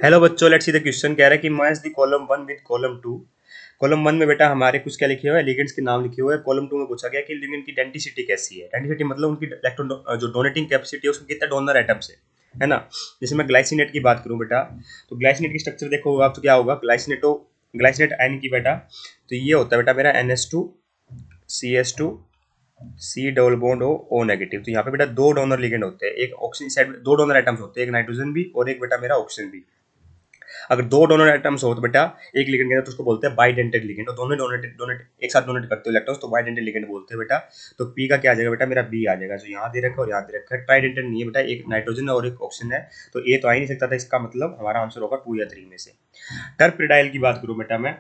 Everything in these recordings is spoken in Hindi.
हेलो बच्चों, लेट्स सी द क्वेश्चन। कह रहा है कि match the column one with column to. Column one में बेटा हमारे कुछ क्या लिखे हुए हैं, लिगेंड्स के नाम लिखे हुए हैं। कॉलम टू में पूछा गया कि लिगेंड की डेंसिटी कैसी है। डेंसिटी मतलब उनकी इलेक्ट्रॉन जो डोनेटिंग कैपेसिटी है उसमें कितना डोनर एटम्स है ना। जैसे मैं ग्लाइसिनेट की बात करूं बेटा, तो ग्लाइसिनेट की स्ट्रक्चर देखो आप तो क्या होगा, ग्लाइसिनेट आयन की बेटा, तो ये होता है बेटा मेरा NH2 CH2 C double bond O negative. तो यहाँ पे बेटा दो डोनर लिगेंड होते हैं, एक ऑक्सीजन साइड दो डोनर एटम्स होते हैं, एक नाइट्रोजन भी और एक बेटा मेरा ऑक्सीजन भी। अगर दो डोनर एटम्स हो तो बेटा एक लिगेंड के तो उसको बोलते हैं बाइडेंटेड लिगेंड, और दोनों डोनेट डोनेट एक साथ डोनेट करते हो इलेक्ट्रॉन्स तो बाइडेंटेड लिगेंड बोलते हैं बेटा। तो पी का क्या आ जाएगा बेटा, मेरा बी आ जाएगा। जो यहाँ दे रखा है और यहाँ दे रखा है, ट्राइडेंटेड नहीं है बेटा, एक नाइट्रोजन और एक ऑक्सीजन है, तो ए तो आ ही नहीं सकता था। इसका मतलब हमारा आंसर होगा 2 या 3 में से। टर्पिडाइल की बात करूं बेटा मैं,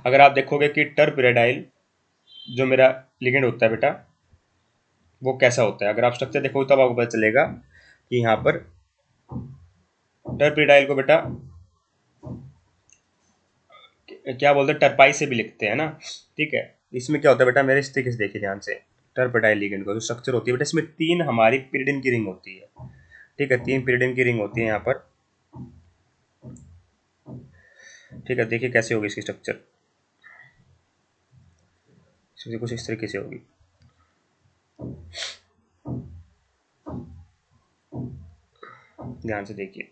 अगर आप देखोगे कि टर्पिडाइल जो मेरा लिगेंड होता है बेटा वो कैसा होता है, अगर आप स्ट्रक्चर देखोगे तब आपको पता चलेगा कि यहाँ पर टर्पिडाइल को बेटा क्या बोलते हैं, टर्पाई से भी लिखते हैं ना। ठीक है, इसमें क्या होता है बेटा मेरे इस तरीके से देखिए ध्यान से। टर्पेडाइल लिगेंड का जो स्ट्रक्चर होती है बेटा, इसमें तीन हमारी पिरिडिन की रिंग होती है। ठीक है, तीन पिरिडिन की रिंग होती है यहाँ पर। ठीक है, देखिए कैसे होगी इसकी स्ट्रक्चर, कुछ इस तरीके से होगी। ध्यान से देखिए,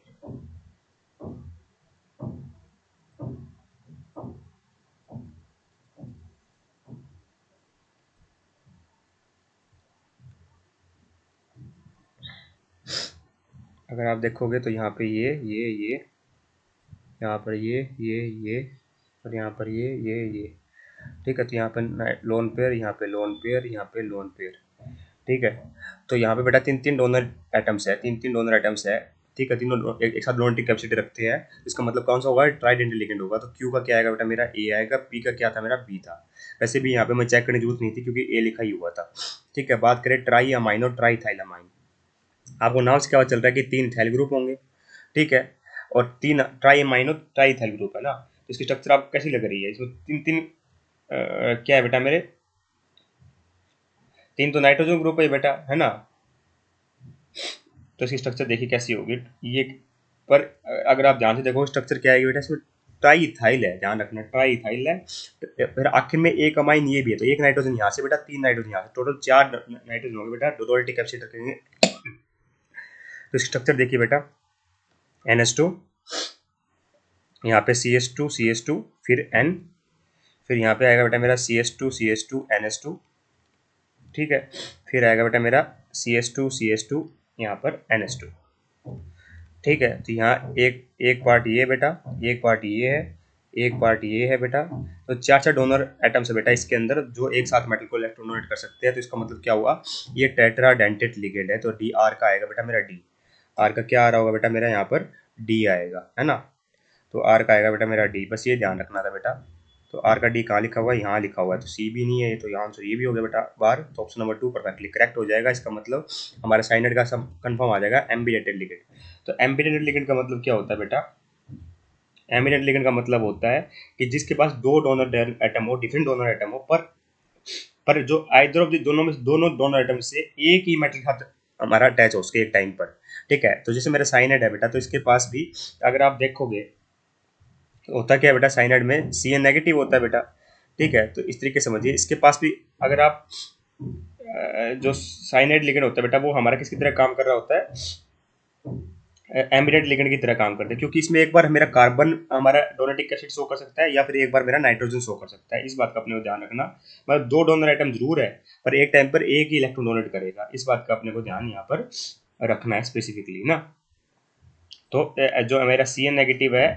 अगर आप देखोगे तो यहाँ पे ये यहाँ पर ये और यहाँ पर ये। ठीक है, तो यहाँ पे लोन पेयर, यहाँ पे लोन पेयर, यहाँ पे लोन पेयर। ठीक है, तो यहाँ पे बेटा तीन तीन डोनर एटम्स है, तीन तीन डोनर एटम्स है। ठीक है, तीनों एक साथ डोनेटिंग कैपेसिटी रखते हैं। इसका मतलब कौन सा होगा, ट्राइडेंटल लिगेंड होगा। तो क्यू का क्या आएगा बेटा, मेरा ए आएगा। पी का क्या था, मेरा बी था। वैसे भी यहाँ पे मैं चेक करने की जरूरत नहीं थी क्योंकि ए लिखा ही हुआ था। ठीक है, बात करें ट्राई अमाइन और ट्राईथाइलामाइन, आपको नाम से क्या पता चल रहा है कि तीन इथाइल ग्रुप होंगे। ठीक है, और तीन ट्राई अमाइनो ट्राईथाइल ग्रुप है ना। तो इसकी स्ट्रक्चर आपको कैसी लग रही है, इसमें तीन तीन क्या है बेटा मेरे, तीन तो नाइट्रोजन ग्रुप है बेटा, है ना। तो इसकी स्ट्रक्चर देखिए कैसी होगी ये। पर अगर आप ध्यान से देखो स्ट्रक्चर क्या है बेटा, इसमें ट्राई इथाइल है, ध्यान रखना ट्राई इथाइल है। तो फिर आखिर में एक अमाइन ये भी है, तो एक नाइट्रोजन यहाँ से बेटा, तीन नाइट्रोजन यहाँ से, टोटल चार नाइट्रोजन होंगे बेटा, डोनरेटिव कैपेसिटी रखेंगे। तो स्ट्रक्चर देखिए बेटा, NH2, यहाँ पे CH2 फिर N, फिर यहाँ पे आएगा बेटा मेरा CH2 NH2। ठीक है, फिर आएगा बेटा मेरा CH2 यहाँ पर NH2। ठीक है, तो यहाँ एक एक पार्ट ये बेटा, एक पार्ट ये है, एक पार्ट ये है बेटा। तो चार चार डोनर एटम्स है बेटा इसके अंदर जो एक साथ मेटल को इलेक्ट्रॉन डोनेट कर सकते हैं। तो इसका मतलब क्या हुआ, ये टेट्राडेंटेट लिगेंड है। तो डी आर का आएगा बेटा मेरा, डी आर का क्या आ रहा होगा बेटा मेरा, यहाँ पर डी आएगा, है ना। तो आर का आएगा बेटा मेरा डी, बस ये ध्यान रखना था बेटा। तो आर का डी कहाँ लिखा हुआ है, यहाँ लिखा हुआ है, तो सी भी नहीं है, तो यहाँ आंसर ये भी हो गया बेटा बार। तो ऑप्शन नंबर 2 परफेक्टली करेक्ट हो जाएगा। इसका मतलब हमारा साइनेट का सब कंफर्म आ जाएगा, एम्बिडेंटेड लिगेंड। तो एम्बिडेंटेड लिगेंड का मतलब क्या होता है बेटा, एम्बिडेंट लिगेंड का मतलब होता है कि जिसके पास दो डोनर एटम हो, डिफरेंट डोनर एटम हो, पर जो आइदर ऑफ दोनों में दोनों डोनर एटम से एक ही मेटल के साथ हमारा अटैच हो उसके एक टाइम पर। ठीक है, तो जैसे मेरा साइनेट है बेटा, तो इसके पास भी अगर आप देखोगे होता क्या है बेटा, साइनाइड में Cn नेगेटिव होता है बेटा। ठीक है, तो इस तरीके से समझिए, इसके पास भी अगर आप जो साइनाइड लिगेंड होता है बेटा वो हमारा किसकी तरह काम कर रहा होता है, एम्बिडेंट लिगेंड की तरह काम करते हैं, क्योंकि इसमें एक बार मेरा कार्बन हमारा डोनेटिक एसिड शो कर सकता है या फिर एक बार मेरा नाइट्रोजन शो कर सकता है। इस बात का अपने को ध्यान रखना, मतलब दो डोनर आइटम जरूर है पर एक टाइम पर एक ही इलेक्ट्रॉन डोनेट करेगा। इस बात का अपने को ध्यान यहाँ पर रखना है स्पेसिफिकली ना। तो जो मेरा Cn नेगेटिव है,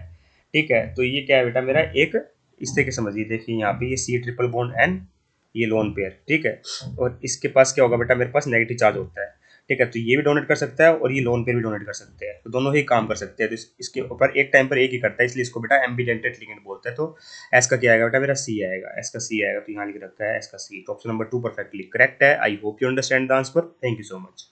ठीक है, तो ये क्या है बेटा मेरा एक, इस तरीके समझिए, देखिए यहाँ पे ये C ट्रिपल बॉन्ड N, ये लोन पेयर। ठीक है, और इसके पास क्या होगा बेटा, मेरे पास नेगेटिव चार्ज होता है। ठीक है, तो ये भी डोनेट कर सकता है और ये लोन पेयर भी डोनेट कर सकते हैं, तो दोनों ही काम कर सकते हैं। तो इसके ऊपर एक टाइम पर एक ही करता है, इसलिए इसको बेटा एम्बिडेंटेड लिगेंड बोलते हैं। तो एस का क्या आएगा बेटा, मेरा सी आएगा, एस का सी आएगा, तो यहाँ लिख रखा है एस का सी। तो ऑप्शन नंबर 2 परफेक्टली करेक्ट है। I hope you understand the answer. Thank you so much.